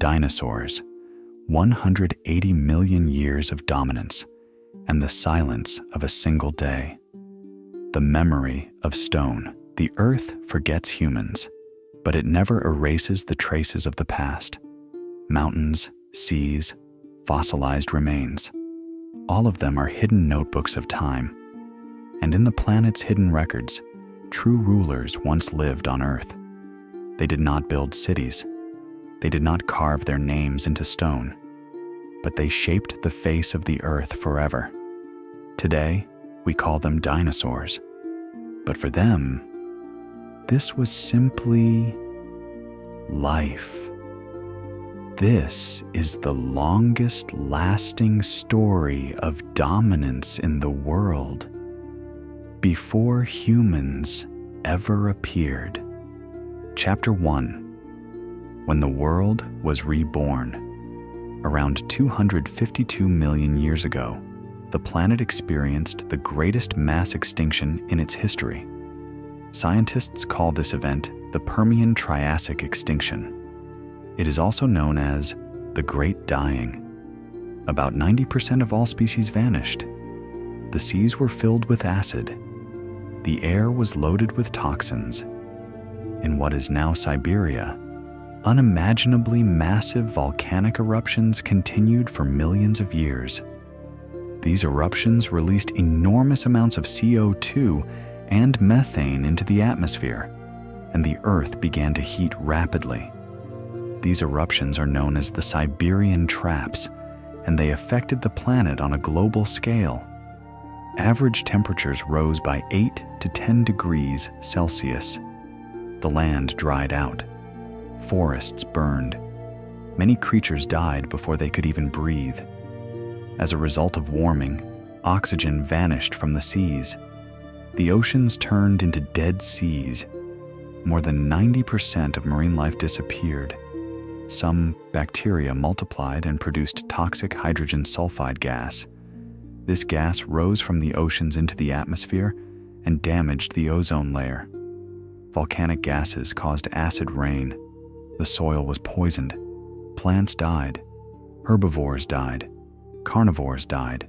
Dinosaurs, 180 million years of dominance, and the silence of a single day. The memory of stone. The earth forgets humans, but it never erases the traces of the past. Mountains, seas, fossilized remains. All of them are hidden notebooks of time. And in the planet's hidden records, true rulers once lived on Earth. They did not build cities. They did not carve their names into stone, but they shaped the face of the Earth forever. Today, we call them dinosaurs. But for them, this was simply life. This is the longest lasting story of dominance in the world before humans ever appeared. Chapter 1. When the world was reborn. Around 252 million years ago, the planet experienced the greatest mass extinction in its history. Scientists call this event the Permian-Triassic extinction. It is also known as the Great Dying. About 90% of all species vanished. The seas were filled with acid. The air was loaded with toxins. In what is now Siberia, unimaginably massive volcanic eruptions continued for millions of years. These eruptions released enormous amounts of CO2 and methane into the atmosphere, and the Earth began to heat rapidly. These eruptions are known as the Siberian traps, and they affected the planet on a global scale. Average temperatures rose by 8 to 10 degrees Celsius. The land dried out. Forests burned. Many creatures died before they could even breathe. As a result of warming, oxygen vanished from the seas. The oceans turned into dead seas. More than 90% of marine life disappeared. Some bacteria multiplied and produced toxic hydrogen sulfide gas. This gas rose from the oceans into the atmosphere and damaged the ozone layer. Volcanic gases caused acid rain. The soil was poisoned. Plants died. Herbivores died. Carnivores died.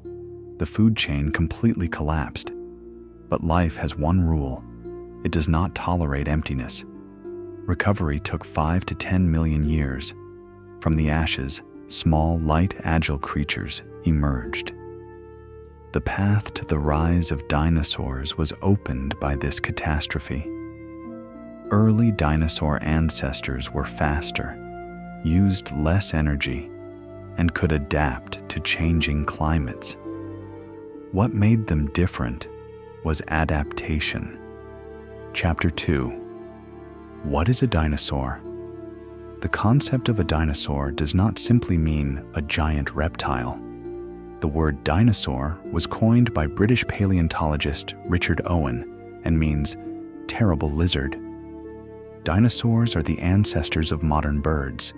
The food chain completely collapsed. But life has one rule. It does not tolerate emptiness. Recovery took 5 to 10 million years. From the ashes, small, light, agile creatures emerged. The path to the rise of dinosaurs was opened by this catastrophe. Early dinosaur ancestors were faster, used less energy, and could adapt to changing climates. What made them different was adaptation. Chapter 2. What is a dinosaur? The concept of a dinosaur does not simply mean a giant reptile. The word dinosaur was coined by British paleontologist Richard Owen and means terrible lizard. Dinosaurs are the ancestors of modern birds,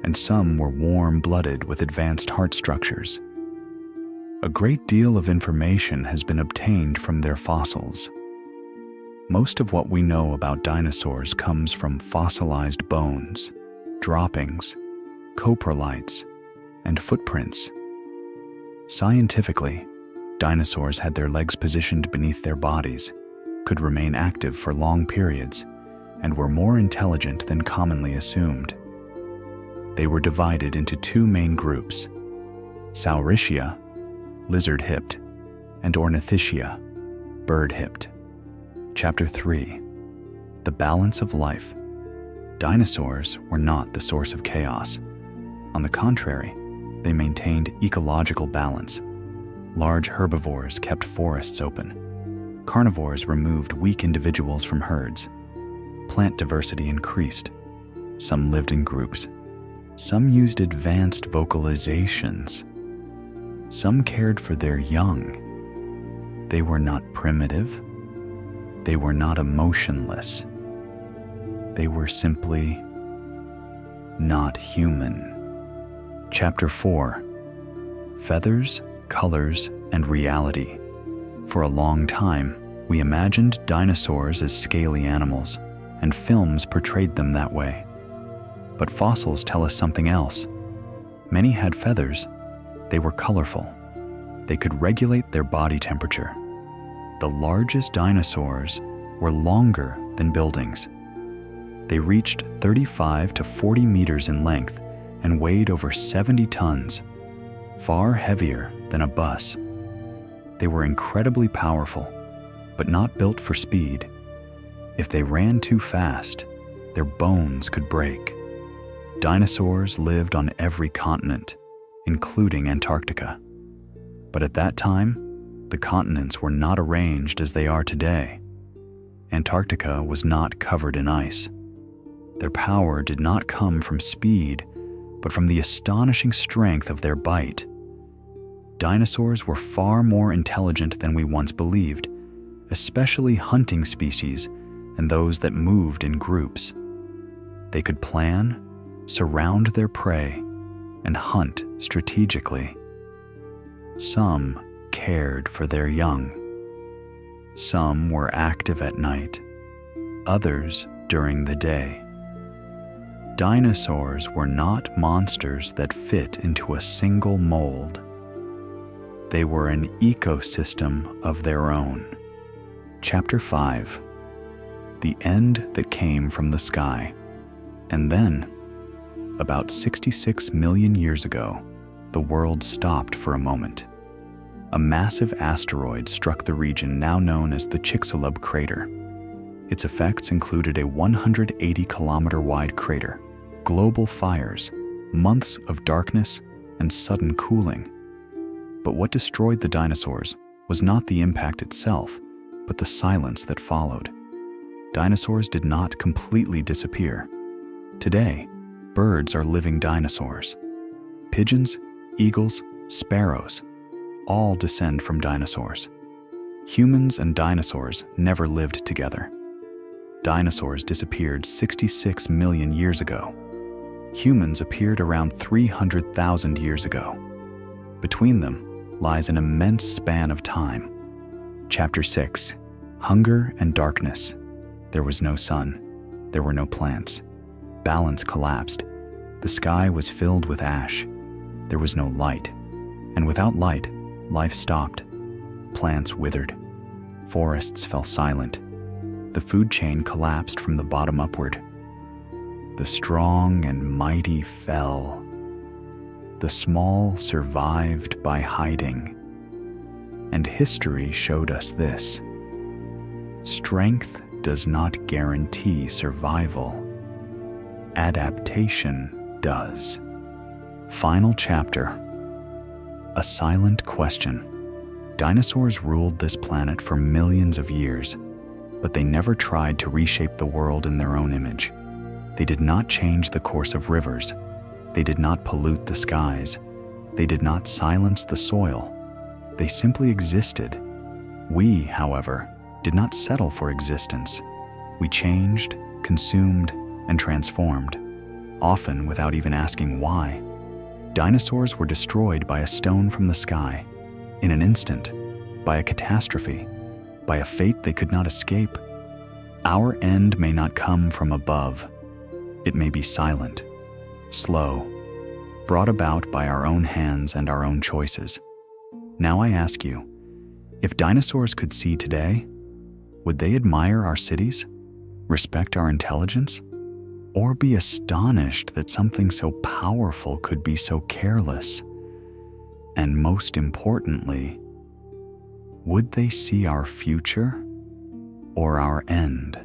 and some were warm-blooded with advanced heart structures. A great deal of information has been obtained from their fossils. Most of what we know about dinosaurs comes from fossilized bones, droppings, coprolites, and footprints. Scientifically, dinosaurs had their legs positioned beneath their bodies, could remain active for long periods, and were more intelligent than commonly assumed. They were divided into two main groups: Saurischia, lizard-hipped, and Ornithischia, bird-hipped. Chapter 3. The balance of life. Dinosaurs were not the source of chaos. On the contrary, they maintained ecological balance. Large herbivores kept forests open. Carnivores removed weak individuals from herds. Plant diversity increased. Some lived in groups. Some used advanced vocalizations. Some cared for their young. They were not primitive. They were not emotionless. They were simply not human. Chapter 4. Feathers, colors, and reality. For a long time, we imagined dinosaurs as scaly animals, and films portrayed them that way. But fossils tell us something else. Many had feathers. They were colorful. They could regulate their body temperature. The largest dinosaurs were longer than buildings. They reached 35 to 40 meters in length and weighed over 70 tons, far heavier than a bus. They were incredibly powerful, but not built for speed. If they ran too fast, their bones could break. Dinosaurs lived on every continent, including Antarctica. But at that time, the continents were not arranged as they are today. Antarctica was not covered in ice. Their power did not come from speed, but from the astonishing strength of their bite. Dinosaurs were far more intelligent than we once believed, especially hunting species and those that moved in groups. They could plan, surround their prey, and hunt strategically. Some cared for their young. Some were active at night, others during the day. Dinosaurs were not monsters that fit into a single mold. They were an ecosystem of their own. Chapter 5. The End That Came from the Sky. And then, about 66 million years ago, the world stopped for a moment. A massive asteroid struck the region now known as the Chicxulub crater. Its effects included a 180-kilometer-wide crater, global fires, months of darkness, and sudden cooling. But what destroyed the dinosaurs was not the impact itself, but the silence that followed. Dinosaurs did not completely disappear. Today, birds are living dinosaurs. Pigeons, eagles, sparrows, all descend from dinosaurs. Humans and dinosaurs never lived together. Dinosaurs disappeared 66 million years ago. Humans appeared around 300,000 years ago. Between them lies an immense span of time. Chapter 6. Hunger and Darkness. There was no sun. There were no plants. Balance collapsed. The sky was filled with ash. There was no light. And without light, life stopped. Plants withered. Forests fell silent. The food chain collapsed from the bottom upward. The strong and mighty fell. The small survived by hiding. And history showed us this. Strength does not guarantee survival. Adaptation does. Final chapter. A silent question. Dinosaurs ruled this planet for millions of years, but they never tried to reshape the world in their own image. They did not change the course of rivers. They did not pollute the skies. They did not silence the soil. They simply existed. We, however, did not settle for existence. We changed, consumed, and transformed, often without even asking why. Dinosaurs were destroyed by a stone from the sky, in an instant, by a catastrophe, by a fate they could not escape. Our end may not come from above. It may be silent, slow, brought about by our own hands and our own choices. Now I ask you, if dinosaurs could see today, would they admire our cities, respect our intelligence, or be astonished that something so powerful could be so careless? And most importantly, would they see our future or our end?